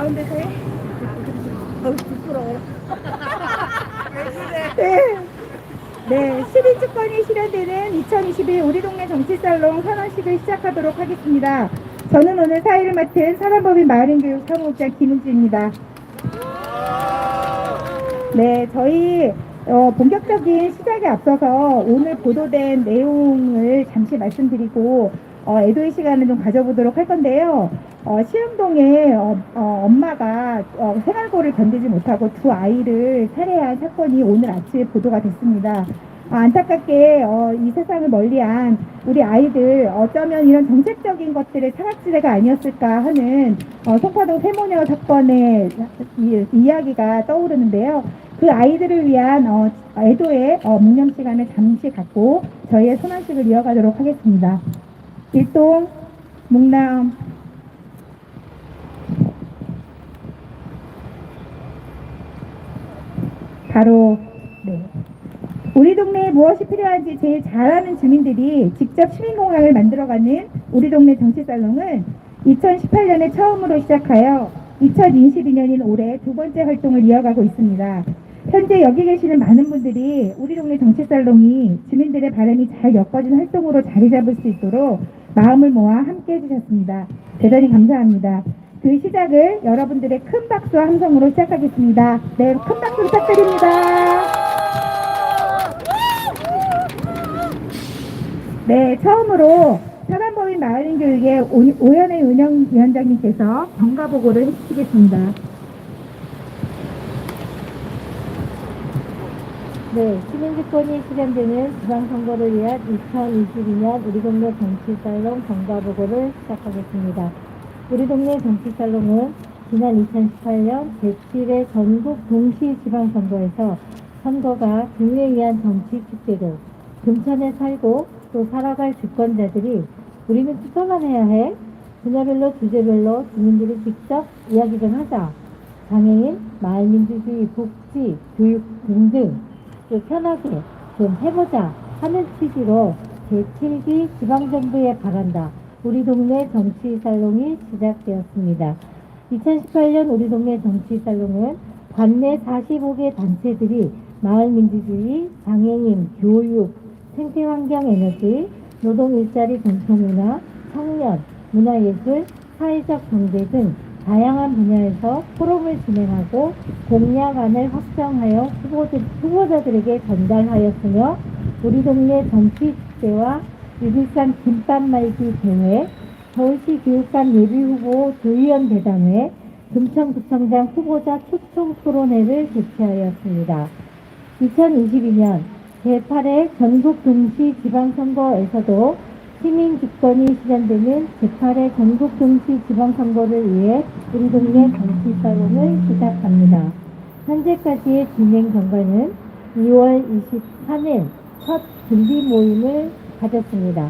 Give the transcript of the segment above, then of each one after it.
가운데서 해? 부끄러워. 네. 네, 12주권이 실현되는 2021 우리 동네 정치살롱 선언식을 시작하도록 하겠습니다. 저는 오늘 사회를 맡은 사단법인 마을인교육 사무국장 김은지입니다. 네, 저희 본격적인 시작에 앞서서 오늘 보도된 내용을 잠시 말씀드리고 애도의 시간을 좀 가져보도록 할 건데요. 시흥동에 엄마가 생활고를 견디지 못하고 두 아이를 살해한 사건이 오늘 아침에 보도가 됐습니다. 안타깝게 이 세상을 멀리한 우리 아이들 어쩌면 이런 정책적인 것들의 사각지대가 아니었을까 하는 송파동 세모녀 사건의 이야기가 떠오르는데요. 그 아이들을 위한 애도의 묵념 시간을 잠시 갖고 저희의 선언식을 이어가도록 하겠습니다. 일동 묵념. 바로 네. 우리 동네에 무엇이 필요한지 제일 잘 아는 주민들이 직접 시민공항을 만들어가는 우리 동네 정치살롱은 2018년에 처음으로 시작하여 2022년인 올해 두 번째 활동을 이어가고 있습니다. 현재 여기 계시는 많은 분들이 우리 동네 정치살롱이 주민들의 바람이 잘 엮어진 활동으로 자리 잡을 수 있도록 마음을 모아 함께 해주셨습니다. 대단히 감사합니다. 그 시작을 여러분들의 큰 박수와 함성으로 시작하겠습니다. 네, 큰 박수 부탁드립니다. 네, 처음으로 사단법인 마을인교육의 오연의 운영위원장님께서 경과보고를 해주시겠습니다. 네, 시민주권이 실현되는 지방선거를 위한 2022년 우리 동네 정치살롱 경과보고를 시작하겠습니다. 우리 동네 정치살롱은 지난 2018년 제7회 전국 동시지방선거에서 선거가 국민을 위한 정치 축제로 금천에 살고 또 살아갈 주권자들이 우리는 투표만 해야 해? 분야별로 주제별로 주민들이 직접 이야기 좀 하자. 장애인, 마을민주주의, 복지, 교육 등등 또 편하게 좀 해보자 하는 취지로 제7기 지방정부에 바란다. 우리 동네 정치살롱이 시작되었습니다. 2018년 우리 동네 정치살롱은 관내 45개 단체들이 마을민주주의, 장애인, 교육, 생태환경 에너지, 노동 일자리 전통문화, 청년, 문화예술, 사회적 경제 등 다양한 분야에서 포럼을 진행하고 공약안을 확정하여 후보자들에게 전달하였으며 우리 동네 정치축제와 6.13 김밥 말기 대회, 서울시 교육감 예비후보 조의원 대담회, 금천구청장 후보자 초청 토론회를 개최하였습니다. 2022년 제8회 전국 동시 지방선거에서도 시민주권이 실현되는 제8회 전국 동시 지방선거를 위해 우리 동네 정치살롱을 시작합니다. 현재까지의 진행 경과는 2월 23일 첫 준비 모임을 가졌습니다.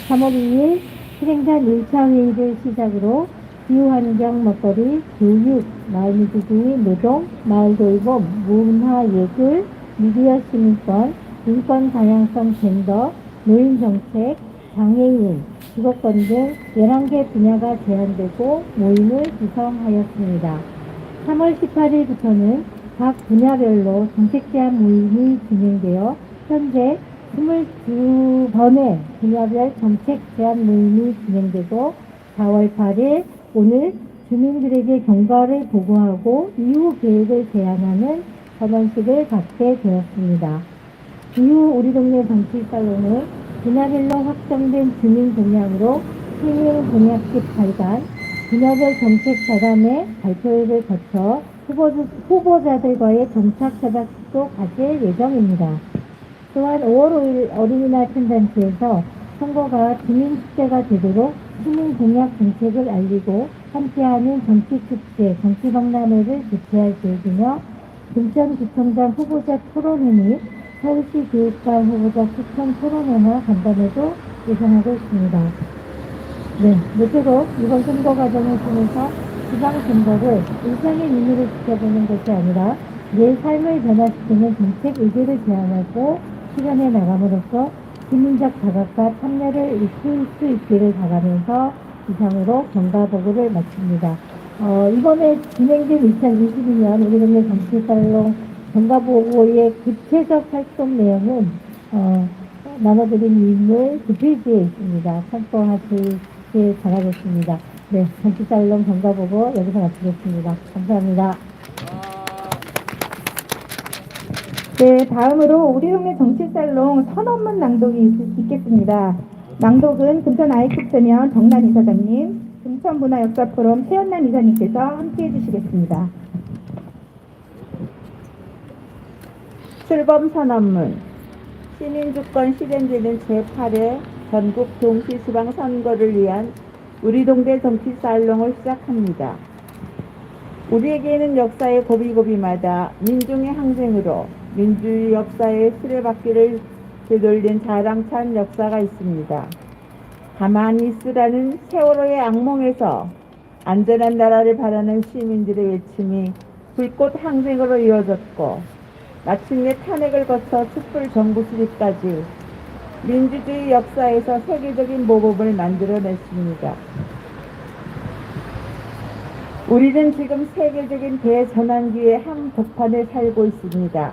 3월 2일 실행단 1차 회의를 시작으로 기후환경 먹거리, 교육, 마을민주주의, 노동, 마을돌봄, 문화예술, 미디어 시민권, 인권 다양성 젠더, 노인정책, 장애인, 주거권 등 11개 분야가 제한되고 모임을 구성하였습니다. 3월 18일부터는 각 분야별로 정책 제안 모임이 진행되어 현재 22번의 분야별 정책 제안 모임이 진행되고 4월 8일 오늘 주민들에게 경과를 보고하고 이후 계획을 제안하는 선언식을 갖게 되었습니다. 이후 우리 동네 정치살롱은 분야별로 확정된 주민 공약으로 시민 공약집 발간, 분야별 정책 자담회 발표를 거쳐 후보자들과의 정착 협약도 가질 예정입니다. 또한 5월 5일 어린이날 펜던트에서 선거가 주민축제가 되도록 시민 공약 정책을 알리고 함께하는 정치축제, 정치박람회를 개최할 계획이며 금천구청장 후보자 토론회 및 서울시 교육감 후보자 추천 토론회나 간담회도 예상하고 있습니다. 네, 모쪼록 이번 선거 과정을 통해서 지방선거를 일상의 눈으로 지켜보는 것이 아니라 내 삶을 변화시키는 정책 의제를 제안하고 실현해 나감으로써 시민적 자각과 참여를 이끌 수 있기를 바라면서 이상으로 경과보고를 마칩니다. 이번에 진행된 2022년 우리 동네 정치살롱 전가보고의 구체적 활동 내용은 나눠드린 인물 그 페이지에 있습니다. 참고하시길 바라겠습니다. 네, 정치살롱 전가보고 여기서 마치겠습니다. 감사합니다. 네, 다음으로 우리 동네 정치살롱 선언문 낭독이 있겠습니다. 낭독은 금천 아이크스면 정란 이사장님, 금천문화역사포럼 최연남 이사님께서 함께 해주시겠습니다. 출범 선언문. 시민주권 실현되는 제8회 전국 동시지방선거를 위한 우리 동네 정치살롱을 시작합니다. 우리에게는 역사의 고비고비마다 민중의 항쟁으로 민주주의 역사의 수레바퀴를 되돌린 자랑찬 역사가 있습니다. 가만히 있으라는 세월호의 악몽에서 안전한 나라를 바라는 시민들의 외침이 불꽃 항쟁으로 이어졌고 마침내 탄핵을 거쳐 촛불 정부 수립까지 민주주의 역사에서 세계적인 모범을 만들어냈습니다. 우리는 지금 세계적인 대전환기의 한복판에 살고 있습니다.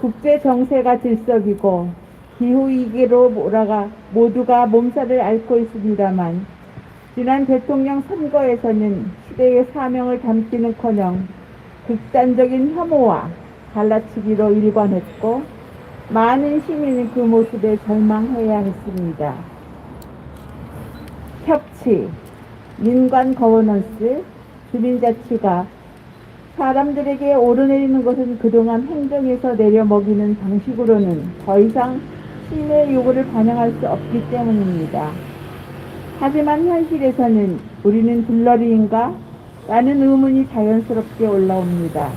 국제 정세가 들썩이고 기후위기로 몰아가 모두가 몸살을 앓고 있습니다만 지난 대통령 선거에서는 시대의 사명을 담기는커녕 극단적인 혐오와 갈라치기로 일관했고 많은 시민이 그 모습에 절망해야 했습니다. 협치, 민관 거버넌스, 주민자치가 사람들에게 오르내리는 것은 그동안 행정에서 내려먹이는 방식으로는 더 이상 시민의 요구를 반영할 수 없기 때문입니다. 하지만 현실에서는 우리는 둘러리인가? 라는 의문이 자연스럽게 올라옵니다.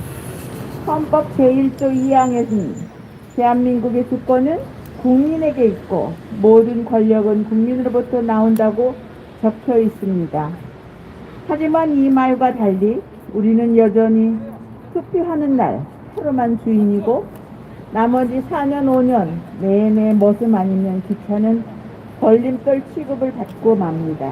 헌법 제1조 2항에서는 대한민국의 주권은 국민에게 있고 모든 권력은 국민으로부터 나온다고 적혀 있습니다. 하지만 이 말과 달리 우리는 여전히 투표하는 날 하루만 주인이고 나머지 4년 5년 내내 머슴 아니면 귀찮은 걸림돌 취급을 받고 맙니다.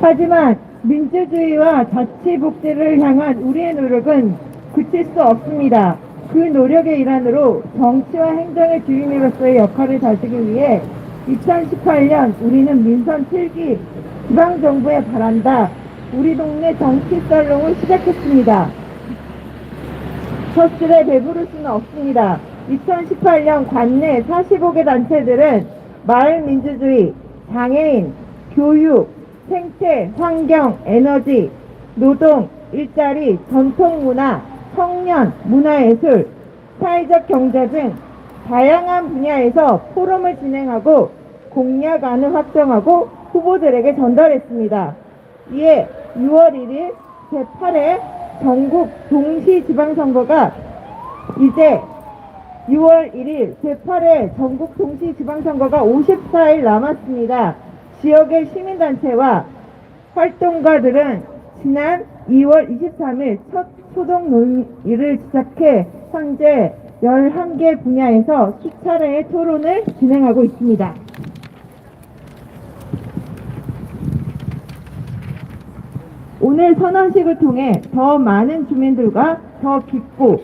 하지만 민주주의와 자치복지를 향한 우리의 노력은 그칠 수 없습니다. 그 노력의 일환으로 정치와 행정의 주인으로서의 역할을 다지기 위해 2018년 우리는 민선 7기 지방정부에 바란다 우리 동네 정치살롱을 시작했습니다. 헛술에 배부를 수는 없습니다. 2018년 관내 45개 단체들은 마을 민주주의, 장애인, 교육, 생태, 환경, 에너지, 노동, 일자리, 전통문화, 청년, 문화예술, 사회적 경제 등 다양한 분야에서 포럼을 진행하고 공약안을 확정하고 후보들에게 전달했습니다. 이에 6월 1일 제8회 전국 동시지방선거가 이제 6월 1일 제8회 전국 동시지방선거가 54일 남았습니다. 지역의 시민단체와 활동가들은 지난 2월 23일 첫 소동 논의를 시작해 현재 11개 분야에서 수차례의 토론을 진행하고 있습니다. 오늘 선언식을 통해 더 많은 주민들과 더 깊고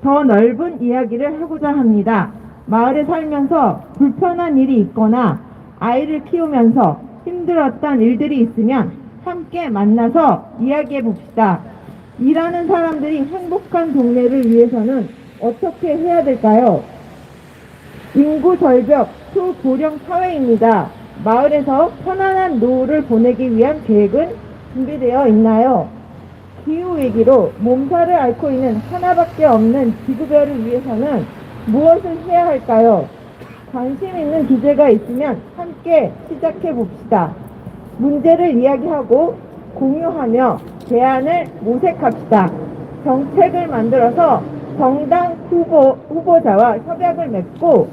더 넓은 이야기를 하고자 합니다. 마을에 살면서 불편한 일이 있거나 아이를 키우면서 힘들었던 일들이 있으면 함께 만나서 이야기해 봅시다. 일하는 사람들이 행복한 동네를 위해서는 어떻게 해야 될까요? 인구 절벽, 초고령 사회입니다. 마을에서 편안한 노후를 보내기 위한 계획은 준비되어 있나요? 기후위기로 몸살을 앓고 있는 하나밖에 없는 지구별을 위해서는 무엇을 해야 할까요? 관심 있는 주제가 있으면 함께 시작해 봅시다. 문제를 이야기하고 공유하며 대안을 모색합시다. 정책을 만들어서 정당 후보자와 협약을 맺고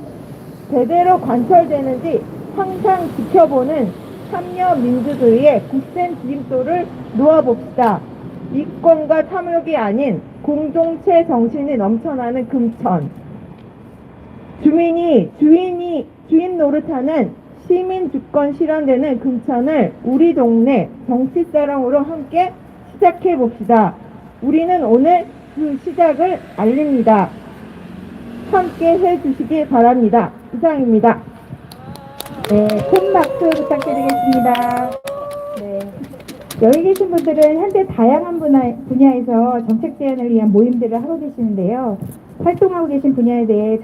제대로 관철되는지 항상 지켜보는 참여 민주주의의 굳센 디딤돌을 놓아봅시다. 이권과 탐욕이 아닌 공동체 정신이 넘쳐나는 금천. 주민 노릇하는 시민 주권 실현되는 금천을 우리 동네 정치사랑으로 함께 시작해 봅시다. 우리는 오늘 그 시작을 알립니다. 함께 해주시기 바랍니다. 이상입니다. 네, 큰 박수 부탁드리겠습니다. 네. 여기 계신 분들은 현재 다양한 분야에서 정책 제안을 위한 모임들을 하고 계시는데요. 활동하고 계신 분야에 대해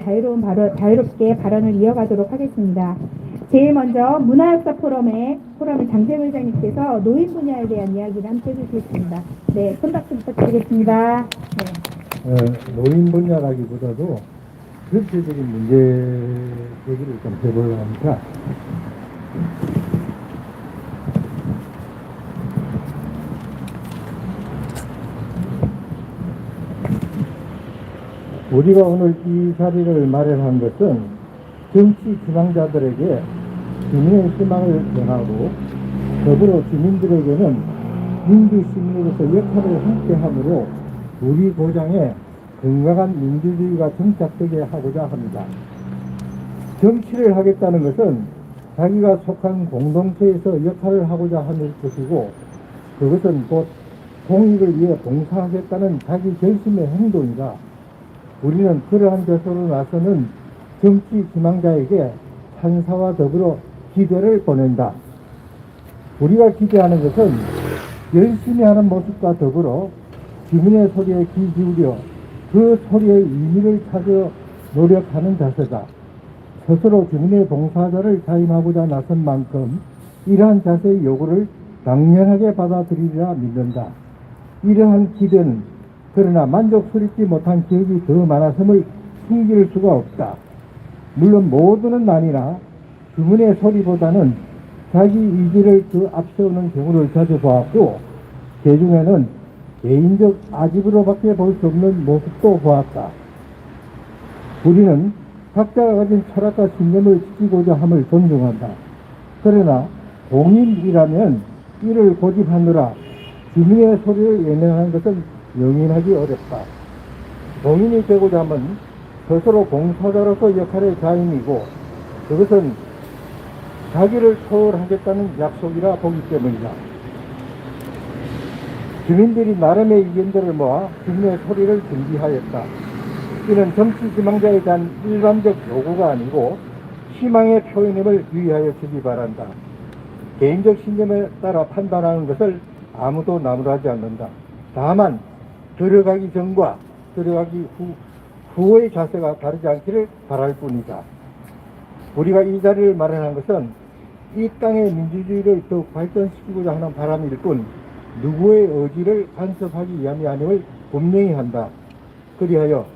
자유롭게 발언을 이어가도록 하겠습니다. 제일 먼저 문화역사 포럼의 장재물 회장님께서 노인 분야에 대한 이야기를 함께 해주시겠습니다. 네, 큰 박수 부탁드리겠습니다. 네. 노인 분야라기보다도 전체적인 문제 얘기를 좀 해보려고 합니다. 우리가 오늘 이 자리를 마련한 것은 정치 희망자들에게 시민의 희망을 전하고 더불어 시민들에게는 민주시민으로서 역할을 함께하므로 우리 고장에 건강한 민주주의가 정착되게 하고자 합니다. 정치를 하겠다는 것은 자기가 속한 공동체에서 역할을 하고자 하는 것이고 그것은 곧 공익을 위해 봉사하겠다는 자기 결심의 행동이다. 우리는 그러한 것으로 나서는 정치 희망자에게 찬사와 더불어 기대를 보낸다. 우리가 기대하는 것은 열심히 하는 모습과 더불어 시민의 소리에 귀 기울여 그 소리의 의미를 찾아 노력하는 자세다. 스스로 주민의 봉사자를 자임하고자 나선 만큼 이러한 자세의 요구를 당연하게 받아들이리라 믿는다. 이러한 기대는 그러나 만족스럽지 못한 기억이 더 많았음을 숨길 수가 없다. 물론 모두는 아니라 주민의 소리보다는 자기 의지를 더 앞세우는 경우를 자주 보았고 그 중에는 개인적 아집으로밖에 볼 수 없는 모습도 보았다. 우리는 각자가 가진 철학과 신념을 지키고자 함을 존중한다. 그러나 공인이라면 이를 고집하느라 주민의 소리를 외면하는 것은 용인하기 어렵다. 공인이 되고자 하면 스스로 봉사자로서 역할의 자임이고 그것은 자기를 초월하겠다는 약속이라 보기 때문이다. 주민들이 나름의 의견들을 모아 주민의 소리를 준비하였다. 이는 정치 희망자에 대한 일반적 요구가 아니고 희망의 표현임을 유의하여 주기 바란다. 개인적 신념에 따라 판단하는 것을 아무도 나무라지 않는다. 다만 들어가기 전과 들어가기 후의 자세가 다르지 않기를 바랄 뿐이다. 우리가 이 자리를 마련한 것은 이 땅의 민주주의를 더욱 발전시키고자 하는 바람일 뿐 누구의 의지를 간섭하기 위함이 아님을 분명히 한다. 그리하여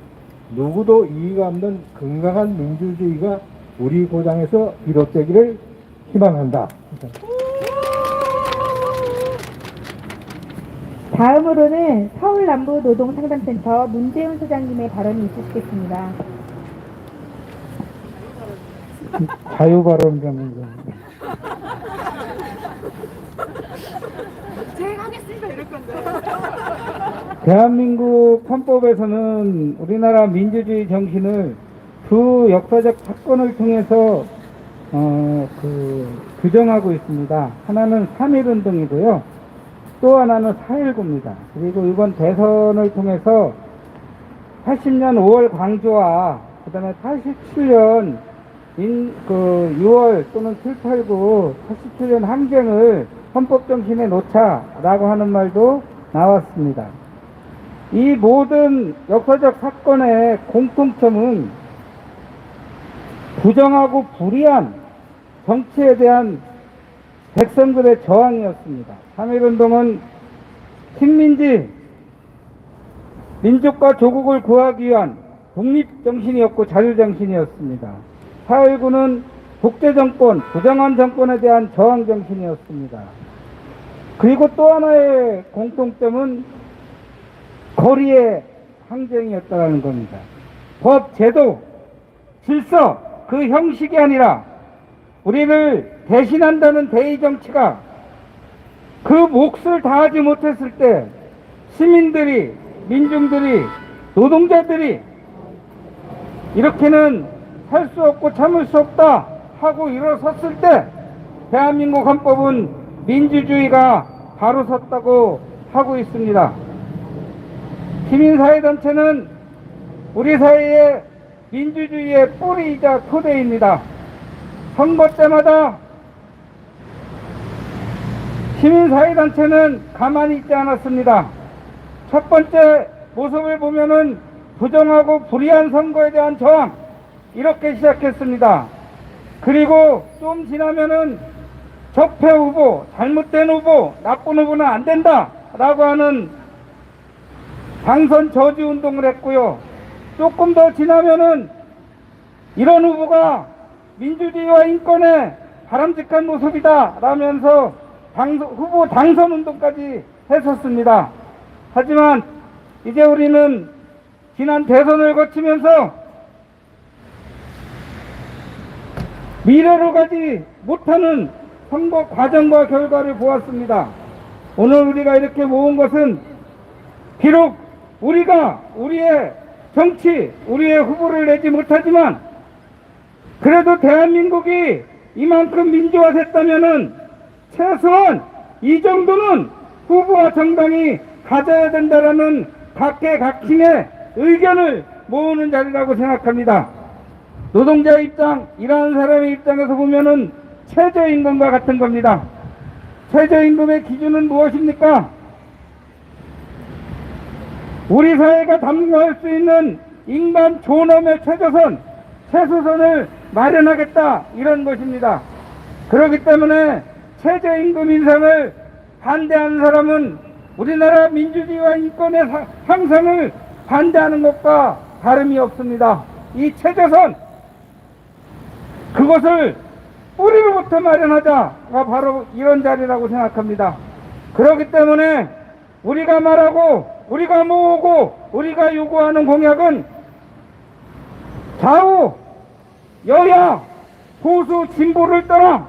누구도 이의가 없는 건강한 민주주의가 우리 고장에서 비롯되기를 희망한다. 다음으로는 서울남부노동상담센터 문재훈 소장님의 발언이 있으시겠습니다. 자유발언이라는 거. 제가 하겠습니다 이럴 건데. 대한민국 헌법에서는 우리나라 민주주의 정신을 두 역사적 사건을 통해서 규정하고 있습니다. 하나는 3.1운동이고요. 또 하나는 4.19입니다. 그리고 이번 대선을 통해서 80년 5월 광주와 그 다음에 87년 6월 또는 789, 87년 항쟁을 헌법 정신에 놓자라고 하는 말도 나왔습니다. 이 모든 역사적 사건의 공통점은 부정하고 불의한 정치에 대한 백성들의 저항이었습니다. 3.1운동은 식민지, 민족과 조국을 구하기 위한 독립정신이었고 자유정신이었습니다. 4.19는 독재정권, 부정한 정권에 대한 저항정신이었습니다. 그리고 또 하나의 공통점은 거리의 항쟁이었다는 겁니다. 법, 제도, 질서, 그 형식이 아니라 우리를 대신한다는 대의정치가 그 몫을 다하지 못했을 때 시민들이, 민중들이, 노동자들이 이렇게는 살 수 없고 참을 수 없다 하고 일어섰을 때 대한민국 헌법은 민주주의가 바로 섰다고 하고 있습니다. 시민사회단체는 우리 사회의 민주주의의 뿌리이자 토대입니다. 선거 때마다 시민사회단체는 가만히 있지 않았습니다. 첫 번째 모습을 보면은 부정하고 불의한 선거에 대한 저항, 이렇게 시작했습니다. 그리고 좀 지나면은 적폐 후보, 잘못된 후보, 나쁜 후보는 안 된다 라고 하는 당선 저지 운동을 했고요. 조금 더 지나면은 이런 후보가 민주주의와 인권에 바람직한 모습이다 라면서 후보 당선 운동까지 했었습니다. 하지만 이제 우리는 지난 대선을 거치면서 미래로 가지 못하는 선거 과정과 결과를 보았습니다. 오늘 우리가 이렇게 모은 것은 비록 우리가 우리의 정치, 우리의 후보를 내지 못하지만 그래도 대한민국이 이만큼 민주화됐다면은 최소한 이 정도는 후보와 정당이 가져야 된다라는 각계각층의 의견을 모으는 자리라고 생각합니다. 노동자 입장, 일하는 사람의 입장에서 보면은 최저임금과 같은 겁니다. 최저임금의 기준은 무엇입니까? 우리 사회가 담당할 수 있는 인간 존엄의 최소선을 마련하겠다, 이런 것입니다. 그렇기 때문에 최저임금 인상을 반대하는 사람은 우리나라 민주주의와 인권의 향상을 반대하는 것과 다름이 없습니다. 이 최저선, 그것을 뿌리로부터 마련하자가 바로 이런 자리라고 생각합니다. 그렇기 때문에 우리가 말하고 우리가 모으고 우리가 요구하는 공약은 좌우 여야 보수 진보를 떠나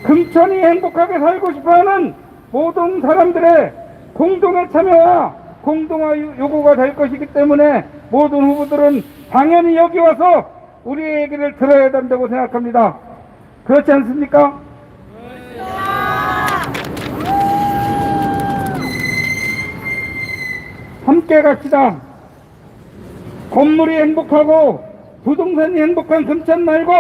금천이 행복하게 살고 싶어하는 모든 사람들의 공동의 참여와 공동의 요구가 될 것이기 때문에 모든 후보들은 당연히 여기 와서 우리의 얘기를 들어야 된다고 생각합니다. 그렇지 않습니까? 함께 갑시다. 건물이 행복하고 부동산이 행복한 금천 말고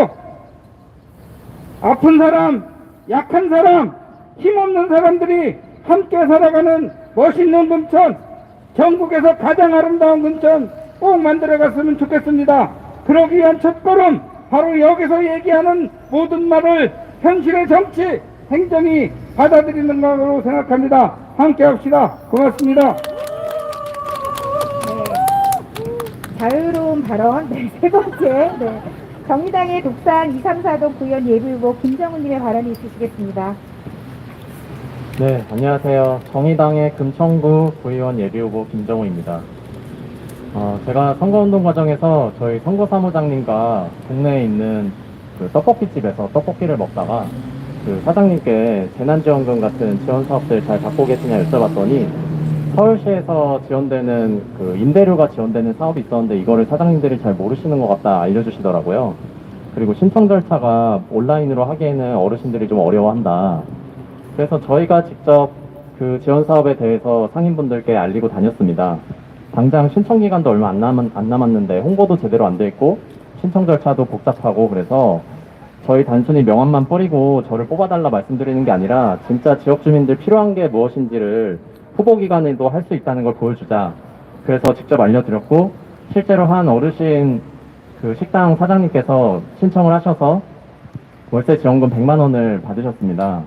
아픈 사람, 약한 사람, 힘없는 사람들이 함께 살아가는 멋있는 금천, 전국에서 가장 아름다운 금천 꼭 만들어갔으면 좋겠습니다. 그러기 위한 첫걸음, 바로 여기서 얘기하는 모든 말을 현실의 정치, 행정이 받아들이는 것으로 생각합니다. 함께 합시다. 고맙습니다. 자유로운 발언, 세 번째, 정의당의 독산 234동 구의원 예비후보 김정우님의 발언이 있으시겠습니다. 네, 안녕하세요. 정의당의 금천구 구의원 예비후보 김정우입니다. 제가 선거운동 과정에서 저희 선거사무장님과 동네에 있는 그 떡볶이집에서 떡볶이를 먹다가 그 사장님께 재난지원금 같은 지원 사업들 잘 받고 계시냐 여쭤봤더니 서울시에서 지원되는 그 임대료가 지원되는 사업이 있었는데 이거를 사장님들이 잘 모르시는 것 같다 알려주시더라고요. 그리고 신청 절차가 온라인으로 하기에는 어르신들이 좀 어려워한다. 그래서 저희가 직접 그 지원 사업에 대해서 상인분들께 알리고 다녔습니다. 당장 신청 기간도 얼마 안 남았는데 홍보도 제대로 안 돼 있고 신청 절차도 복잡하고 그래서 저희 단순히 명함만 뿌리고 저를 뽑아달라 말씀드리는 게 아니라 진짜 지역 주민들 필요한 게 무엇인지를 후보 기간에도 할 수 있다는 걸 보여주자. 그래서 직접 알려드렸고 실제로 한 어르신 그 식당 사장님께서 신청을 하셔서 월세 지원금 100만 원을 받으셨습니다.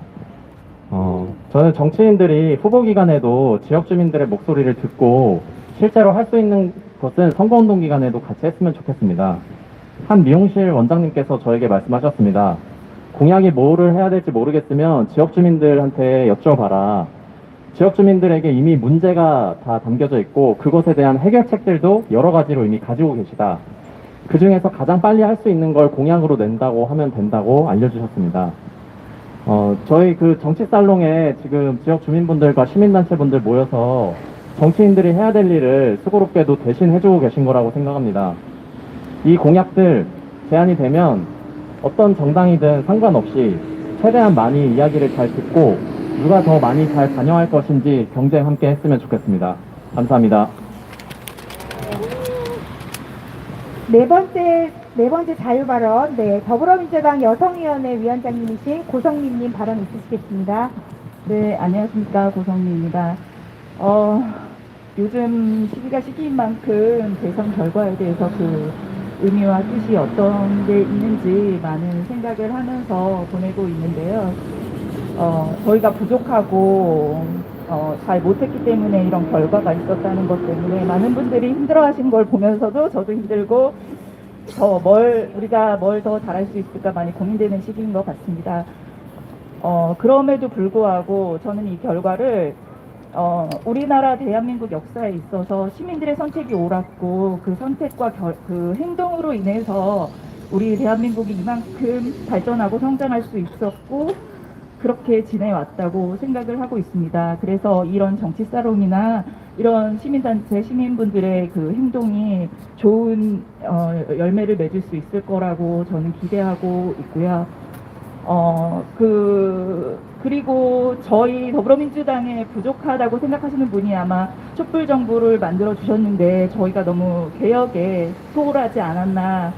저는 정치인들이 후보 기간에도 지역 주민들의 목소리를 듣고 실제로 할 수 있는 것은 선거운동 기간에도 같이 했으면 좋겠습니다. 한 미용실 원장님께서 저에게 말씀하셨습니다. 공약이 뭐를 해야 될지 모르겠으면 지역 주민들한테 여쭤봐라. 지역 주민들에게 이미 문제가 다 담겨져 있고 그것에 대한 해결책들도 여러 가지로 이미 가지고 계시다. 그 중에서 가장 빨리 할 수 있는 걸 공약으로 낸다고 하면 된다고 알려주셨습니다. 저희 그 정치살롱에 지금 지역 주민분들과 시민단체분들 모여서 정치인들이 해야 될 일을 수고롭게도 대신 해주고 계신 거라고 생각합니다. 이 공약들 제안이 되면 어떤 정당이든 상관없이 최대한 많이 이야기를 잘 듣고 누가 더 많이 잘 반영할 것인지 경쟁 함께 했으면 좋겠습니다. 감사합니다. 네 번째 자유 발언, 네, 더불어민주당 여성위원회 위원장님이신 고성민님 발언 있으시겠습니다. 네, 안녕하십니까. 고성미입니다. 요즘 시기가 시기인 만큼 대선 결과에 대해서 그 의미와 뜻이 어떤 게 있는지 많은 생각을 하면서 보내고 있는데요. 저희가 부족하고 잘 못했기 때문에 이런 결과가 있었다는 것 때문에 많은 분들이 힘들어하신 걸 보면서도 저도 힘들고 우리가 뭘 더 잘할 수 있을까 많이 고민되는 시기인 것 같습니다. 그럼에도 불구하고 저는 이 결과를 우리나라 대한민국 역사에 있어서 시민들의 선택이 옳았고 그 선택과 그 행동으로 인해서 우리 대한민국이 이만큼 발전하고 성장할 수 있었고 그렇게 지내왔다고 생각을 하고 있습니다. 그래서 이런 정치 사롱이나 이런 시민단체 시민분들의 그 행동이 좋은 열매를 맺을 수 있을 거라고 저는 기대하고 있고요. 그리고 저희 더불어민주당에 부족하다고 생각하시는 분이 아마 촛불 정부를 만들어 주셨는데 저희가 너무 개혁에 소홀하지 않았나,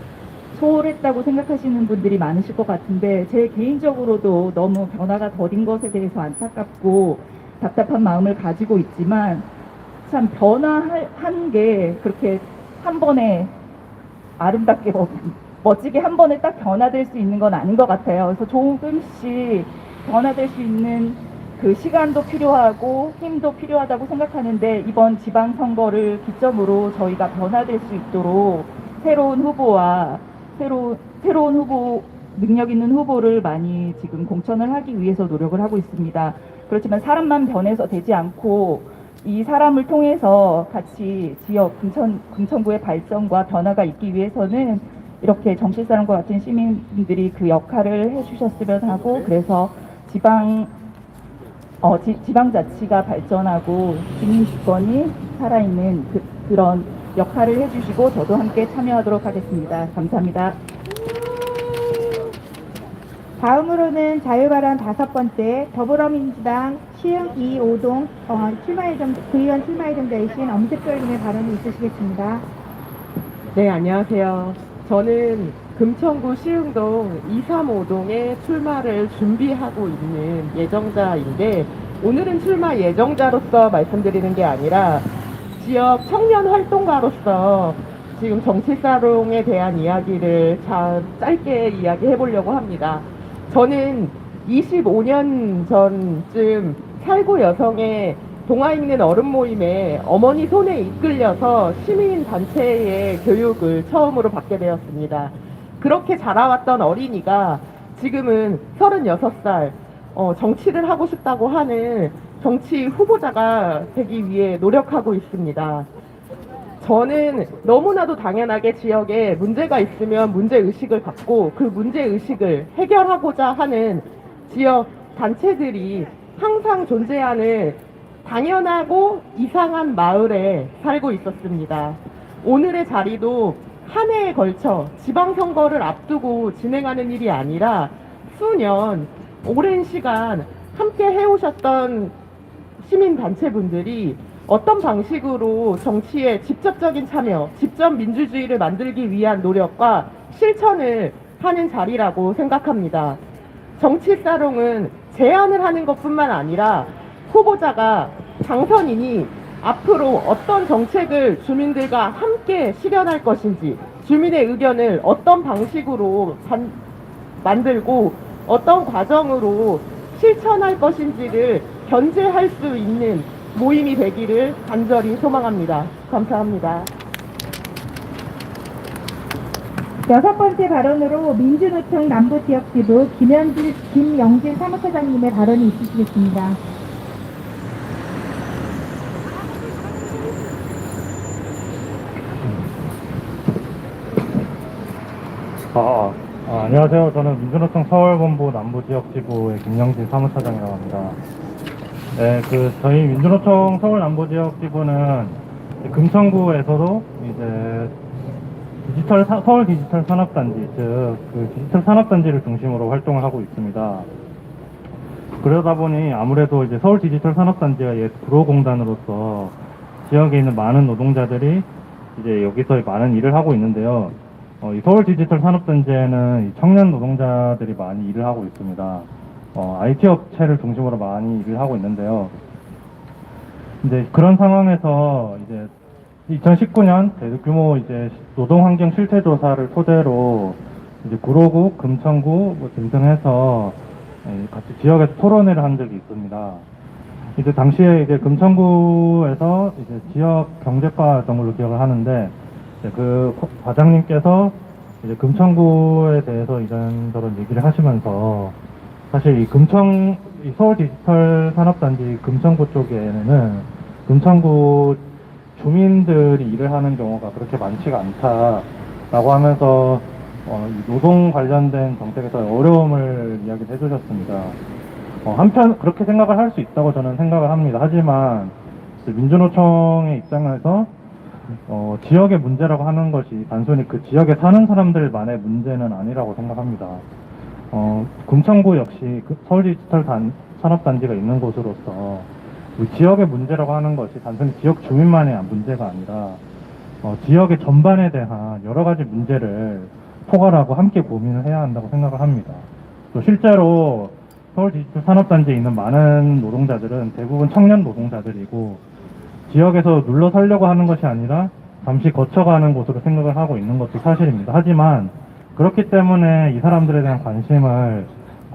소홀했다고 생각하시는 분들이 많으실 것 같은데 제 개인적으로도 너무 변화가 더딘 것에 대해서 안타깝고 답답한 마음을 가지고 있지만 참 변화한 게 그렇게 한 번에 아름답게 멋지게 한 번에 딱 변화될 수 있는 건 아닌 것 같아요. 그래서 조금씩 변화될 수 있는 그 시간도 필요하고 힘도 필요하다고 생각하는데 이번 지방선거를 기점으로 저희가 변화될 수 있도록 새로운 후보와 새로운 후보, 능력 있는 후보를 많이 지금 공천을 하기 위해서 노력을 하고 있습니다. 그렇지만 사람만 변해서 되지 않고 이 사람을 통해서 같이 지역 금천구의 발전과 변화가 있기 위해서는 이렇게 정치사람과 같은 시민들이 그 역할을 해주셨으면 하고 그래서 지방자치가 발전하고 시민주권이 살아있는 그런 역할을 해주시고 저도 함께 참여하도록 하겠습니다. 감사합니다. 다음으로는 자유발언 5번째 더불어민주당 시흥 2, 5동 구의원 출마 예정자이신 엄색돌님의 발언이 있으시겠습니다. 네, 안녕하세요. 저는 금천구 시흥동 2, 3, 5동에 출마를 준비하고 있는 예정자인데 오늘은 출마 예정자로서 말씀드리는 게 아니라 지역 청년 활동가로서 지금 정치사롱에 대한 이야기를 짧게 이야기해 보려고 합니다. 저는 25년 전쯤 살구 여성의 동화 읽는 어른 모임에 어머니 손에 이끌려서 시민단체의 교육을 처음으로 받게 되었습니다. 그렇게 자라왔던 어린이가 지금은 36살, 정치를 하고 싶다고 하는 정치 후보자가 되기 위해 노력하고 있습니다. 저는 너무나도 당연하게 지역에 문제가 있으면 문제의식을 갖고 그 문제의식을 해결하고자 하는 지역 단체들이 항상 존재하는 당연하고 이상한 마을에 살고 있었습니다. 오늘의 자리도 한 해에 걸쳐 지방선거를 앞두고 진행하는 일이 아니라 수년, 오랜 시간 함께 해오셨던 시민단체분들이 어떤 방식으로 정치에 직접적인 참여, 직접 민주주의를 만들기 위한 노력과 실천을 하는 자리라고 생각합니다. 정치사롱은 제안을 하는 것뿐만 아니라 후보자가 당선인이 앞으로 어떤 정책을 주민들과 함께 실현할 것인지, 주민의 의견을 어떤 방식으로 만들고 어떤 과정으로 실천할 것인지를 견제할 수 있는 모임이 되기를 간절히 소망합니다. 감사합니다. 6번째 발언으로 민주노총 남부지역지부 김영진 사무처장님의 발언이 있으시겠습니다. 안녕하세요. 저는 민주노총 서울본부 남부지역지부의 김영진 사무처장이라고 합니다. 네, 저희 민주노총 서울 남부지역지부는 금천구에서도 이제 서울 디지털 산업단지, 즉, 그 디지털 산업단지를 중심으로 활동을 하고 있습니다. 그러다 보니 아무래도 이제 서울 디지털 산업단지가 옛 구로공단으로서 지역에 있는 많은 노동자들이 이제 여기서 많은 일을 하고 있는데요. 이 서울 디지털 산업단지에는 이 청년 노동자들이 많이 일을 하고 있습니다. IT 업체를 중심으로 많이 일을 하고 있는데요. 이제 그런 상황에서 이제 2019년 대규모 이제 노동환경 실태조사를 토대로 이제 구로구, 금천구 뭐 등등 해서 같이 지역에서 토론회를 한 적이 있습니다. 이제 당시에 이제 금천구에서 이제 지역 경제과였던 걸로 기억을 하는데 이제 그 과장님께서 이제 금천구에 대해서 이런저런 얘기를 하시면서 사실 이 서울 디지털 산업단지 금천구 쪽에는 금천구 주민들이 일을 하는 경우가 그렇게 많지가 않다라고 하면서 이 노동 관련된 정책에서 어려움을 이야기를 해주셨습니다. 한편 그렇게 생각을 할 수 있다고 저는 생각을 합니다. 하지만 민주노총의 입장에서 지역의 문제라고 하는 것이 단순히 그 지역에 사는 사람들만의 문제는 아니라고 생각합니다. 금천구 역시 그 서울 디지털 산업단지가 있는 곳으로서 지역의 문제라고 하는 것이 단순히 지역 주민만의 문제가 아니라 지역의 전반에 대한 여러 가지 문제를 포괄하고 함께 고민을 해야 한다고 생각을 합니다. 또 실제로 서울 디지털 산업단지에 있는 많은 노동자들은 대부분 청년 노동자들이고 지역에서 눌러 살려고 하는 것이 아니라 잠시 거쳐가는 곳으로 생각을 하고 있는 것도 사실입니다. 하지만 그렇기 때문에 이 사람들에 대한 관심을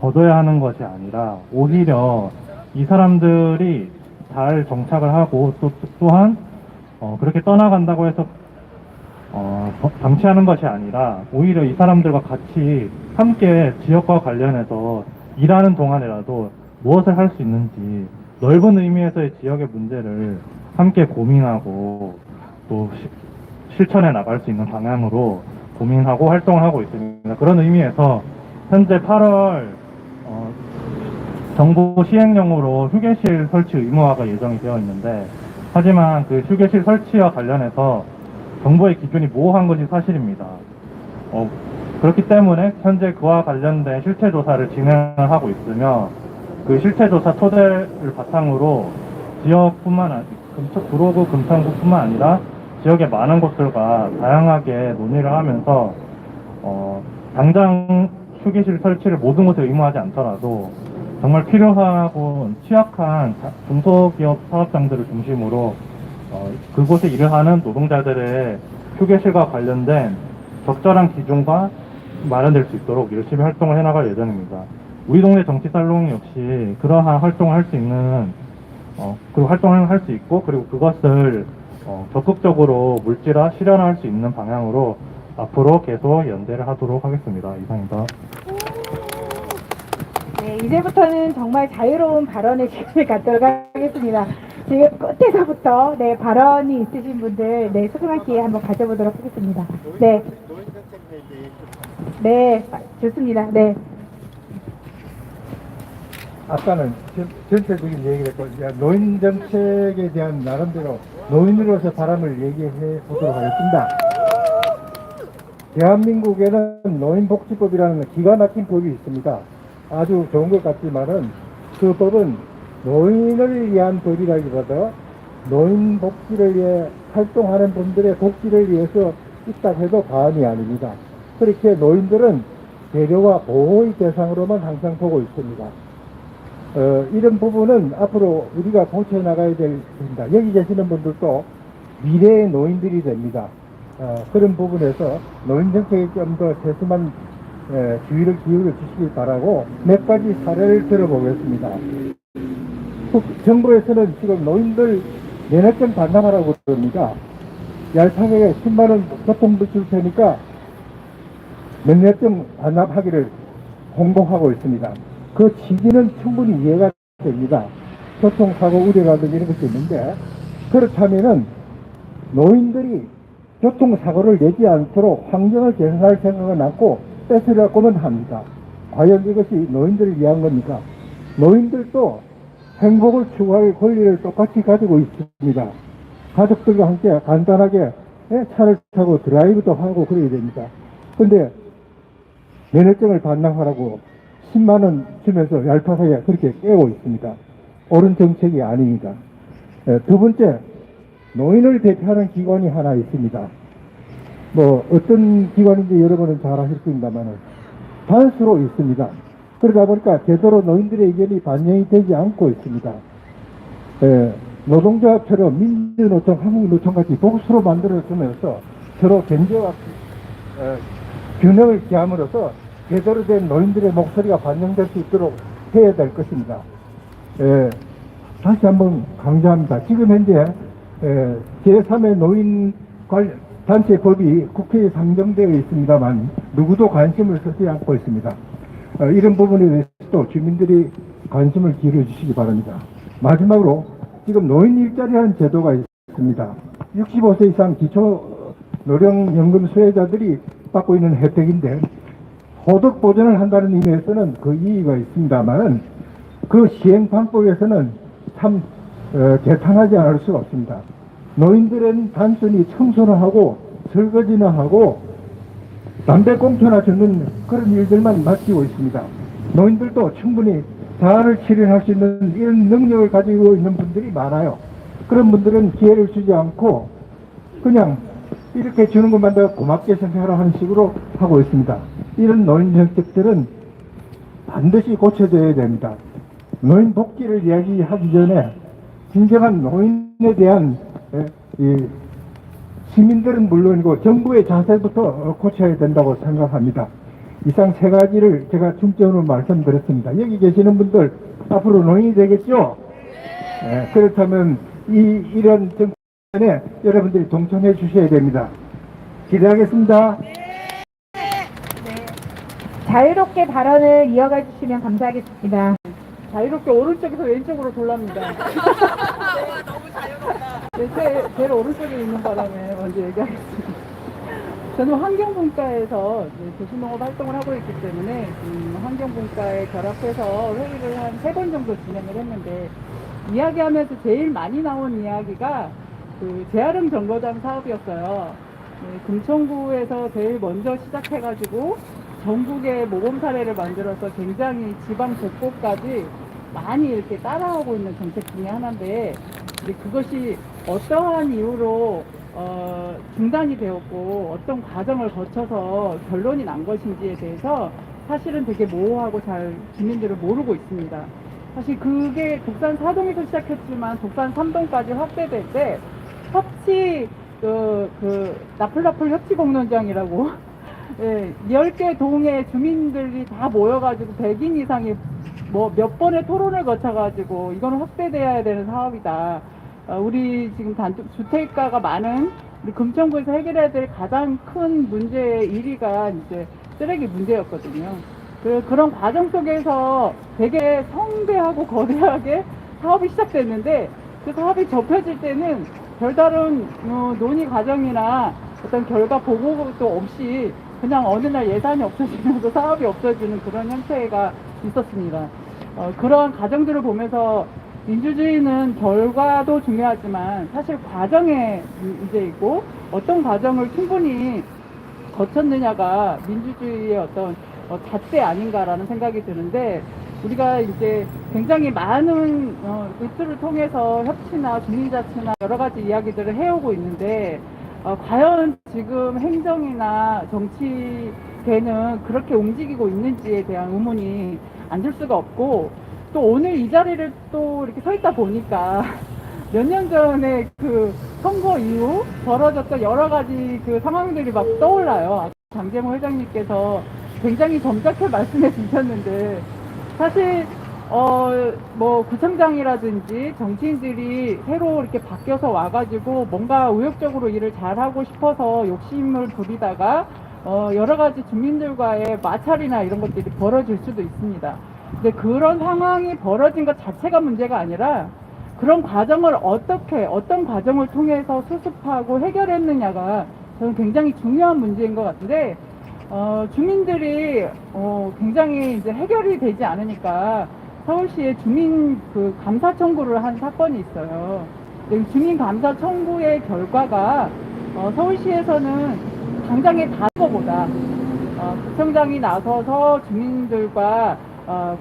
거둬야 하는 것이 아니라 오히려 이 사람들이 잘 정착을 하고 또한 그렇게 떠나간다고 해서 방치하는 것이 아니라 오히려 이 사람들과 같이 함께 지역과 관련해서 일하는 동안이라도 무엇을 할 수 있는지 넓은 의미에서의 지역의 문제를 함께 고민하고 또 실천해 나갈 수 있는 방향으로 고민하고 활동을 하고 있습니다. 그런 의미에서 현재 8월 정부 시행령으로 휴게실 설치 의무화가 예정이 되어 있는데 하지만 그 휴게실 설치와 관련해서 정부의 기준이 모호한 것이 사실입니다. 그렇기 때문에 현재 그와 관련된 실태조사를 진행을 하고 있으며 그 실태조사 토대를 바탕으로 구로구, 금천구뿐만 아니라 지역의 많은 곳들과 다양하게 논의를 하면서 당장 휴게실 설치를 모든 곳에 의무하지 않더라도 정말 필요하고 취약한 중소기업 사업장들을 중심으로 그곳에 일을 하는 노동자들의 휴게실과 관련된 적절한 기준과 마련될 수 있도록 열심히 활동을 해나갈 예정입니다. 우리 동네 정치살롱 역시 그러한 활동을 할 수 있는 그 활동을 할 수 있고 그리고 그것을 적극적으로 물질화 실현할 수 있는 방향으로 앞으로 계속 연대를 하도록 하겠습니다. 이상입니다. 네, 이제부터는 정말 자유로운 발언의 시간을 갖도록 하겠습니다. 지금 끝에서부터 네, 발언이 있으신 분들 네, 소중한 기회 한번 가져보도록 하겠습니다. 네. 네, 좋습니다. 네. 아까는 전체적인 얘기를 했고 노인 정책에 대한 나름대로 노인으로서 바람을 얘기해 보도록 하겠습니다. 대한민국에는 노인복지법이라는 기가 막힌 법이 있습니다. 아주 좋은 것 같지만은 그 법은 노인을 위한 법이라기보다 노인 복지를 위해 활동하는 분들의 복지를 위해서 있다 해도 과언이 아닙니다. 그렇게 노인들은 배려와 보호의 대상으로만 항상 보고 있습니다. 이런 부분은 앞으로 우리가 고쳐 나가야 될 부분입니다. 여기 계시는 분들도 미래의 노인들이 됩니다. 그런 부분에서 노인 정책에 좀 더 세심한 주의를 기울여 주시기 바라고 몇 가지 사례를 들어보겠습니다. 정부에서는 지금 노인들 면허증 반납하라고 그럽니다. 얄팍하게 10만원 교통비 줄 테니까 면허증 반납하기를 홍보하고 있습니다. 그 취지는 충분히 이해가 됩니다. 교통사고 우려라든지 이런 것도 있는데 그렇다면은 노인들이 교통사고를 내지 않도록 환경을 개선할 생각은 않고 뺏으려고만 합니다. 과연 이것이 노인들을 위한 겁니까? 노인들도 행복을 추구할 권리를 똑같이 가지고 있습니다. 가족들과 함께 간단하게 차를 타고 드라이브도 하고 그래야 됩니다. 근데 면허증을 반납하라고 10만 원 주면서 얄팍하게 그렇게 깨고 있습니다. 옳은 정책이 아닙니다. 두 번째, 노인을 대표하는 기관이 하나 있습니다. 뭐 어떤 기관인지 여러분은 잘 아실 겁니다만 단수로 있습니다. 그러다 보니까 제대로 노인들의 의견이 반영이 되지 않고 있습니다. 노동조합처럼 민주노총, 한국노총같이 복수로 만들어주면서 서로 견제와 균형을 기함으로써 제대로 된 노인들의 목소리가 반영될 수 있도록 해야 될 것입니다. 다시 한번 강조합니다. 지금 현재 제3의 노인 단체법이 국회에 상정되어 있습니다만 누구도 관심을 쓰지 않고 있습니다. 이런 부분에 대해서도 주민들이 관심을 기울여 주시기 바랍니다. 마지막으로 지금 노인 일자리라는 제도가 있습니다. 65세 이상 기초 노령연금 수혜자들이 받고 있는 혜택인데 소득 보전을 한다는 의미에서는 그 이의가 있습니다만 그 시행 방법에서는 참 개탄하지 않을 수가 없습니다. 노인들은 단순히 청소를 하고 설거지나 하고 담배꽁초나 줍는 그런 일들만 맡기고 있습니다. 노인들도 충분히 사안을 실현할 수 있는 이런 능력을 가지고 있는 분들이 많아요. 그런 분들은 기회를 주지 않고 그냥 이렇게 주는 것만 더 고맙게 생각하라 하는 식으로 하고 있습니다. 이런 노인 정책들은 반드시 고쳐져야 됩니다. 노인 복지를 이야기하기 전에 진정한 노인에 대한 시민들은 물론이고 정부의 자세부터 고쳐야 된다고 생각합니다. 이상 세 가지를 제가 중점으로 말씀드렸습니다. 여기 계시는 분들 앞으로 노인이 되겠죠? 그렇다면 이런 정책에 여러분들이 동참해 주셔야 됩니다. 기대하겠습니다. 자유롭게 발언을 이어가 주시면 감사하겠습니다. 자유롭게 오른쪽에서 왼쪽으로 돌랍니다. 너무 자유롭다. 제일 오른쪽에 있는 바람에 먼저 얘기하겠습니다. 저는 환경분과에서 도시농업 활동을 하고 있기 때문에 환경분과에 결합해서 회의를 한 3번 정도 진행을 했는데 이야기하면서 제일 많이 나온 이야기가 그 재활용 정거장 사업이었어요. 금천구에서 제일 먼저 시작해가지고 전국의 모범 사례를 만들어서 굉장히 지방 곳곳까지 많이 이렇게 따라오고 있는 정책 중에 하나인데 그것이 어떠한 이유로 중단이 되었고 어떤 과정을 거쳐서 결론이 난 것인지에 대해서 사실은 되게 모호하고 잘 주민들은 모르고 있습니다. 사실 그게 독산 4동에서 시작했지만 독산 3동까지 확대될 때 협치 나풀나풀 협치공론장이라고 10개 동의 주민들이 다 모여가지고 100인 이상이 몇 번의 토론을 거쳐가지고 이거는 확대돼야 되는 사업이다. 우리 지금 주택가가 많은 우리 금천구에서 해결해야 될 가장 큰 문제의 1위가 이제 쓰레기 문제였거든요. 그런 과정 속에서 되게 성대하고 거대하게 사업이 시작됐는데 그 사업이 접혀질 때는 별다른 논의 과정이나 어떤 결과 보고도 없이 그냥 어느 날 예산이 없어지면서 사업이 없어지는 그런 형태가 있었습니다. 그러한 과정들을 보면서 민주주의는 결과도 중요하지만 사실 과정의 문제이고 어떤 과정을 충분히 거쳤느냐가 민주주의의 어떤 잣대 아닌가라는 생각이 드는데 우리가 이제 굉장히 많은 루트를 통해서 협치나 주민자치나 여러 가지 이야기들을 해오고 있는데 과연 지금 행정이나 정치계는 그렇게 움직이고 있는지에 대한 의문이 안 들 수가 없고 또 오늘 이 자리를 또 이렇게 서 있다 보니까 몇 년 전에 그 선거 이후 벌어졌던 여러 가지 그 상황들이 막 떠올라요. 장재모 회장님께서 굉장히 점잖게 말씀해 주셨는데 사실 구청장이라든지 정치인들이 새로 이렇게 바뀌어서 와가지고 뭔가 의욕적으로 일을 잘하고 싶어서 욕심을 부리다가 여러 가지 주민들과의 마찰이나 이런 것들이 벌어질 수도 있습니다. 근데 그런 상황이 벌어진 것 자체가 문제가 아니라 그런 과정을 어떤 과정을 통해서 수습하고 해결했느냐가 저는 굉장히 중요한 문제인 것 같은데 주민들이 굉장히 이제 해결이 되지 않으니까 서울시에 주민 감사 청구를 한 사건이 있어요. 주민 감사 청구의 결과가 서울시에서는 당장에 다른 것보다 구청장이 나서서 주민들과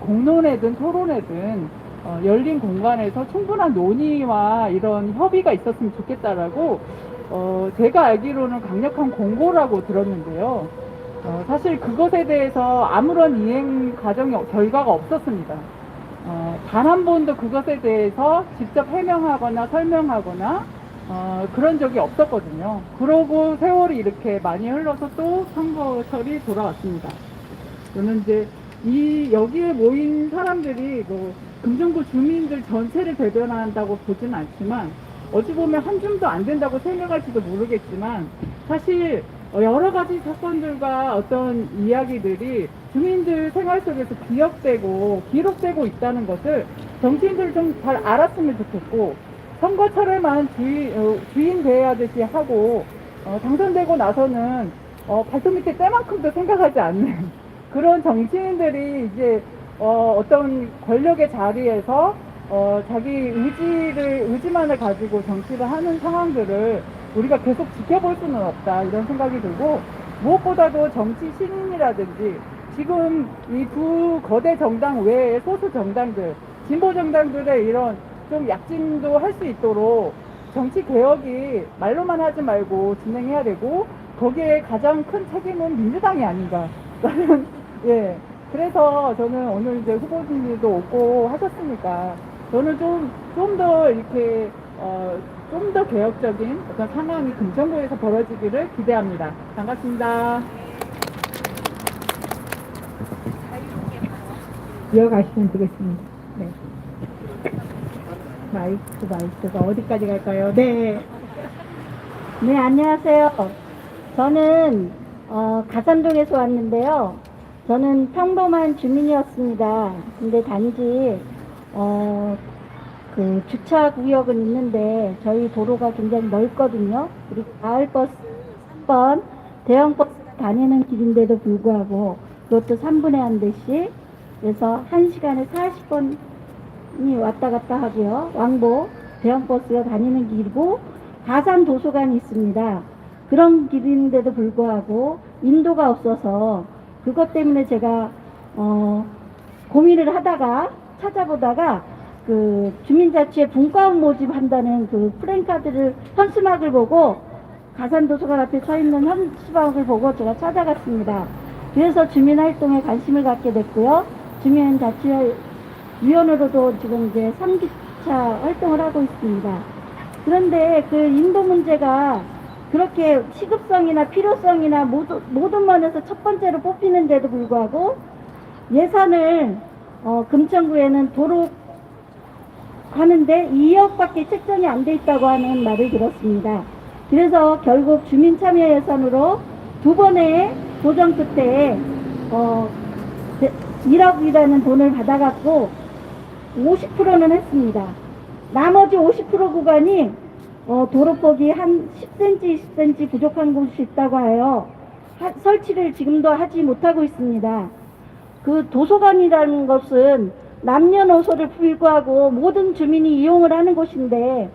공론회든 토론회든 열린 공간에서 충분한 논의와 이런 협의가 있었으면 좋겠다라고 제가 알기로는 강력한 공고라고 들었는데요. 사실 그것에 대해서 아무런 이행 과정이 결과가 없었습니다. 단 한 번도 그것에 대해서 직접 해명하거나 설명하거나 그런 적이 없었거든요. 그러고 세월이 이렇게 많이 흘러서 또 선거철이 돌아왔습니다. 저는 이제 여기에 모인 사람들이 뭐 금정구 주민들 전체를 대변한다고 보지는 않지만 어찌 보면 한 줌도 안 된다고 생각할지도 모르겠지만 사실 여러 가지 사건들과 어떤 이야기들이 주민들 생활 속에서 기록되고 있다는 것을 정치인들 좀 잘 알았으면 좋겠고, 선거철에만 주인 대하듯이 하고 당선되고 나서는 발톱 밑에 때만큼도 생각하지 않는 그런 정치인들이 이제 어떤 권력의 자리에서 자기 의지만을 가지고 정치를 하는 상황들을 우리가 계속 지켜볼 수는 없다, 이런 생각이 들고, 무엇보다도 정치 신인이라든지 지금 이 두 거대 정당 외에 소수 정당들, 진보 정당들의 이런 좀 약진도 할 수 있도록 정치 개혁이 말로만 하지 말고 진행해야 되고, 거기에 가장 큰 책임은 민주당이 아닌가라는 예. 그래서 저는 오늘 이제 후보진들도 오고 하셨으니까 저는 좀 더 이렇게 좀 더 개혁적인 어떤 상황이 금천구에서 벌어지기를 기대합니다. 반갑습니다. 이어가시면 되겠습니다. 네. 마이크가 어디까지 갈까요? 네. 네, 안녕하세요. 저는 가산동에서 왔는데요. 저는 평범한 주민이었습니다. 근데 단지 그 주차 구역은 있는데 저희 도로가 굉장히 넓거든요. 그리고 마을버스 3번 대형 버스가 다니는 길인데도 불구하고 그것도 3분의 1 대씩, 그래서 1시간에 40번이 왔다 갔다 하고요. 왕복 대형 버스가 다니는 길이고 가산 도서관이 있습니다. 그런 길인데도 불구하고 인도가 없어서 그것 때문에 제가 고민을 하다가 찾아보다가 그 주민자치회 분과원 모집한다는 그 플랜카드를 현수막을 보고, 가산도서관 앞에 서 있는 현수막을 보고 제가 찾아갔습니다. 그래서 주민활동에 관심을 갖게 됐고요. 주민자치위원으로도 지금 이제 3기차 활동을 하고 있습니다. 그런데 그 인도 문제가 그렇게 시급성이나 필요성이나 모든 면에서 첫 번째로 뽑히는데도 불구하고 예산을 금천구에는 도로 하는데 2억밖에 책정이 안 돼 있다고 하는 말을 들었습니다. 그래서 결국 주민참여 예산으로 두 번의 도전 끝에 1억이라는 돈을 받아갖고 50%는 했습니다. 나머지 50% 구간이 도로폭이 한 10cm, 20cm 부족한 곳이 있다고 하여 설치를 지금도 하지 못하고 있습니다. 그 도서관이라는 것은 남녀노소를 불구하고 모든 주민이 이용을 하는 곳인데,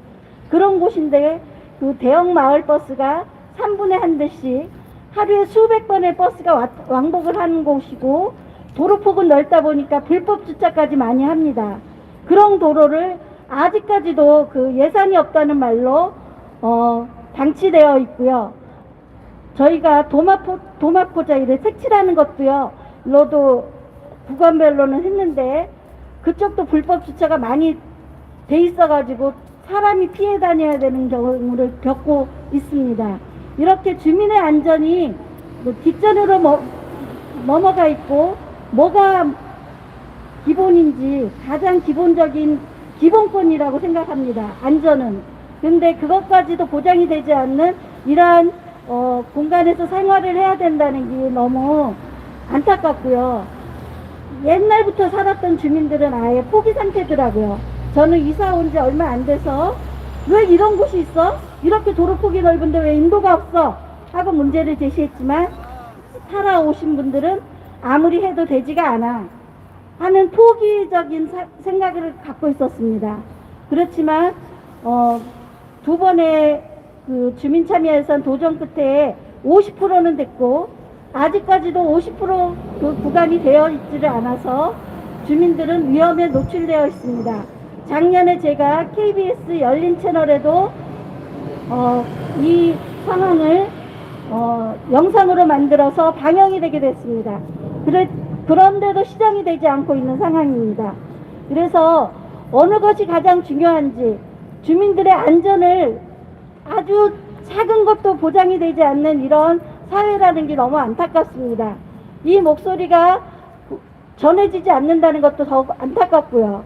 그런 곳인데 그 대형 마을버스가 3분의 1 대씩 하루에 수백 번의 버스가 왕복을 하는 곳이고, 도로폭은 넓다 보니까 불법 주차까지 많이 합니다. 그런 도로를 아직까지도 그 예산이 없다는 말로 방치되어 있고요. 저희가 도마포자이를 색칠하는 것도요, 로도 구간별로는 했는데 그쪽도 불법 주차가 많이 돼 있어가지고 사람이 피해 다녀야 되는 경우를 겪고 있습니다. 이렇게 주민의 안전이 뒷전으로 넘어가 있고, 뭐가 기본인지 가장 기본적인 기본권이라고 생각합니다. 안전은. 근데 그것까지도 보장이 되지 않는 이러한 공간에서 생활을 해야 된다는 게 너무 안타깝고요. 옛날부터 살았던 주민들은 아예 포기 상태더라고요. 저는 이사 온 지 얼마 안 돼서 왜 이런 곳이 있어? 이렇게 도로폭이 넓은데 왜 인도가 없어? 하고 문제를 제시했지만 살아오신 분들은 아무리 해도 되지가 않아 하는 포기적인 생각을 갖고 있었습니다. 그렇지만 두 번의 그 주민참여예산 도정 끝에 50%는 됐고 아직까지도 50%그 구간이 되어 있지를 않아서 주민들은 위험에 노출되어 있습니다. 작년에 제가 KBS 열린 채널에도 이 상황을 영상으로 만들어서 방영이 되게 됐습니다. 그런데도 시정이 되지 않고 있는 상황입니다. 그래서 어느 것이 가장 중요한지 주민들의 안전을 아주 작은 것도 보장이 되지 않는 이런 사회라는 게 너무 안타깝습니다. 이 목소리가 전해지지 않는다는 것도 더 안타깝고요.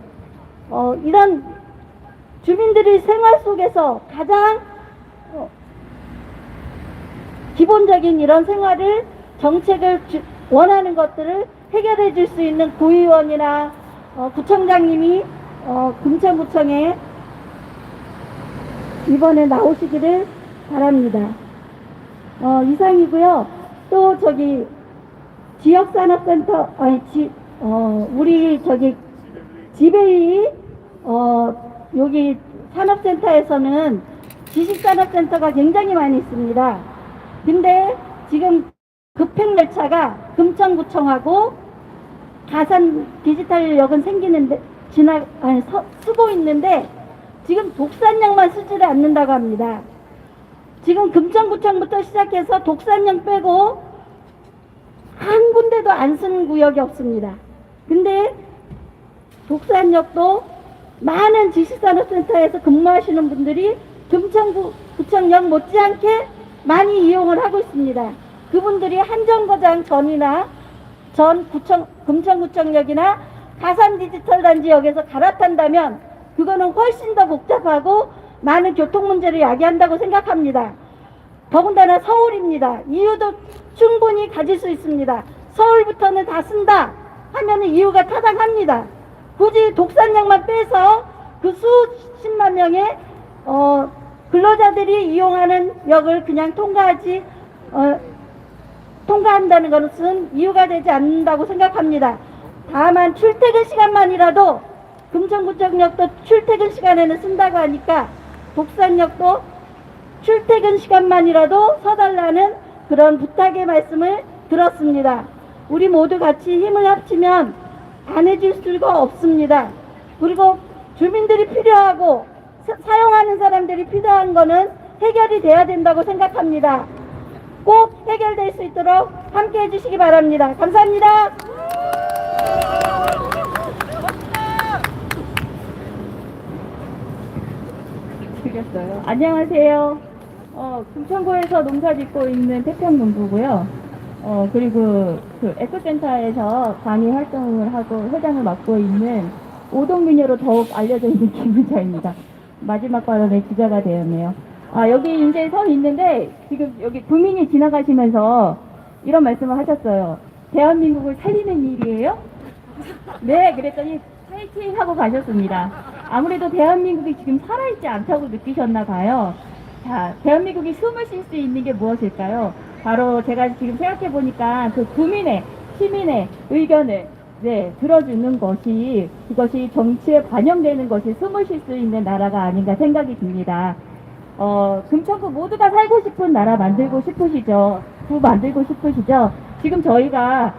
이런 주민들의 생활 속에서 가장 기본적인 이런 생활을 정책을 원하는 것들을 해결해 줄 수 있는 구의원이나 구청장님이 금천구청에 이번에 나오시기를 바랍니다. 이상이고요. 또 저기 지역산업센터 우리 저기 지배위 여기 산업센터에서는 지식산업센터가 굉장히 많이 있습니다. 근데 지금 급행열차가 금천구청하고 가산 디지털역은 생기는데 쓰고 있는데 지금 독산역만 쓰지를 않는다고 합니다. 지금 금천구청부터 시작해서 독산역 빼고 한 군데도 안 쓰는 구역이 없습니다. 근데 독산역도 많은 지식산업센터에서 근무하시는 분들이 금천구청역 못지않게 많이 이용을 하고 있습니다. 그분들이 한정거장 전이나 금천구청역이나 가산디지털단지역에서 갈아탄다면 그거는 훨씬 더 복잡하고 많은 교통 문제를 야기한다고 생각합니다. 더군다나 서울입니다. 이유도 충분히 가질 수 있습니다. 서울부터는 다 쓴다 하면 이유가 타당합니다. 굳이 독산역만 빼서 그 수십만 명의 근로자들이 이용하는 역을 그냥 통과한다는 것은 이유가 되지 않는다고 생각합니다. 다만 출퇴근 시간만이라도 금천구청역도 출퇴근 시간에는 쓴다고 하니까 독산역도 출퇴근 시간만이라도 서달라는 그런 부탁의 말씀을 들었습니다. 우리 모두 같이 힘을 합치면 안 해줄 수가 없습니다. 그리고 주민들이 필요하고 사용하는 사람들이 필요한 거는 해결이 돼야 된다고 생각합니다. 꼭 해결될 수 있도록 함께 해주시기 바랍니다. 감사합니다. 드렸어요. 안녕하세요. 금천구에서 농사 짓고 있는 태평농부고요. 그리고 그 에코센터에서 강의 활동을 하고 회장을 맡고 있는 오동미녀로 더욱 알려져 있는 김은자입니다. 마지막 발언에 기자가 되었네요. 여기 이제 서 있는데 지금 여기 구민이 지나가시면서 이런 말씀을 하셨어요. 대한민국을 살리는 일이에요? 네, 그랬더니 파이팅 하고 가셨습니다. 아무래도 대한민국이 지금 살아있지 않다고 느끼셨나 봐요. 자, 대한민국이 숨을 쉴 수 있는 게 무엇일까요? 바로 제가 지금 생각해 보니까 그 구민의, 시민의 의견을 들어주는 것이, 그것이 정치에 반영되는 것이 숨을 쉴 수 있는 나라가 아닌가 생각이 듭니다. 금천구 모두가 살고 싶은 나라 만들고 싶으시죠? 구 만들고 싶으시죠? 지금 저희가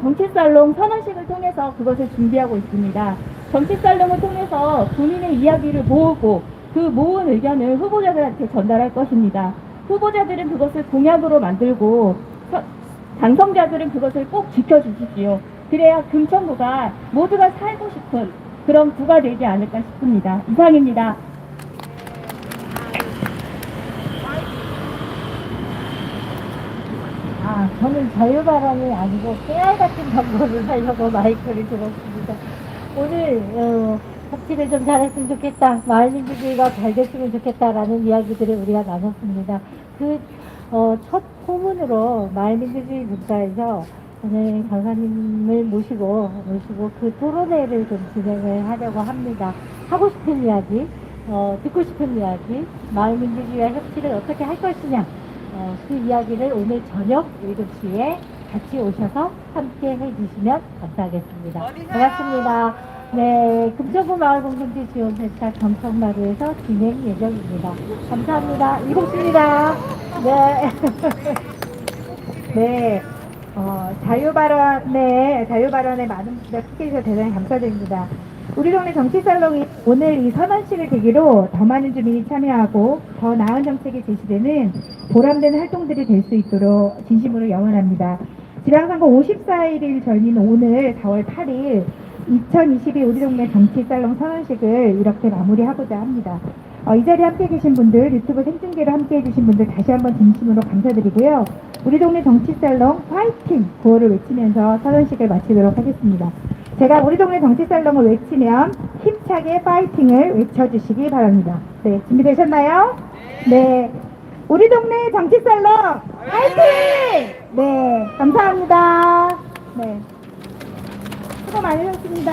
정치살롱 선언식을 통해서 그것을 준비하고 있습니다. 정치살롱을 통해서 국민의 이야기를 모으고 그 모은 의견을 후보자들한테 전달할 것입니다. 후보자들은 그것을 공약으로 만들고 당선자들은 그것을 꼭 지켜주십시오. 그래야 금천구가 모두가 살고 싶은 그런 구가 되지 않을까 싶습니다. 이상입니다. 저는 자유발언이 아니고 깨알 같은 정보를 하려고 마이크를 들었습니다. 오늘 복지를 좀 잘했으면 좋겠다, 마을민주주의가 잘 됐으면 좋겠다라는 이야기들을 우리가 나눴습니다. 첫 포문으로 마을민주주의 문자에서 오늘 강사님을 모시고 그 토론회를 좀 진행을 하려고 합니다. 하고 싶은 이야기, 듣고 싶은 이야기, 마을민주주의와 협치를 어떻게 할 것이냐, 그 이야기를 오늘 저녁 7시에 같이 오셔서 함께 해주시면 감사하겠습니다. 고맙습니다. 네, 금천구 마을공동체 지원센터 경청마루에서 진행 예정입니다. 감사합니다. 이동수입니다. 네. 네, 자유발언에 많은 분들 함께해주셔서 대단히 감사드립니다. 우리 동네 정치살롱이 오늘 이 선언식을 계기로 더 많은 주민이 참여하고 더 나은 정책이 제시되는 보람된 활동들이 될 수 있도록 진심으로 염원합니다. 지방선거 54일을 전인 오늘 4월 8일 2022 우리 동네 정치살롱 선언식을 이렇게 마무리하고자 합니다. 이 자리에 함께 계신 분들, 유튜브 생중계로 함께 해주신 분들 다시 한번 진심으로 감사드리고요. 우리 동네 정치살롱 파이팅! 구호를 외치면서 선언식을 마치도록 하겠습니다. 제가 우리 동네 정치살롱을 외치면 힘차게 파이팅을 외쳐주시기 바랍니다. 네, 준비되셨나요? 네. 우리 동네 정치살롱 파이팅! 네, 감사합니다. 네. 수고 많으셨습니다.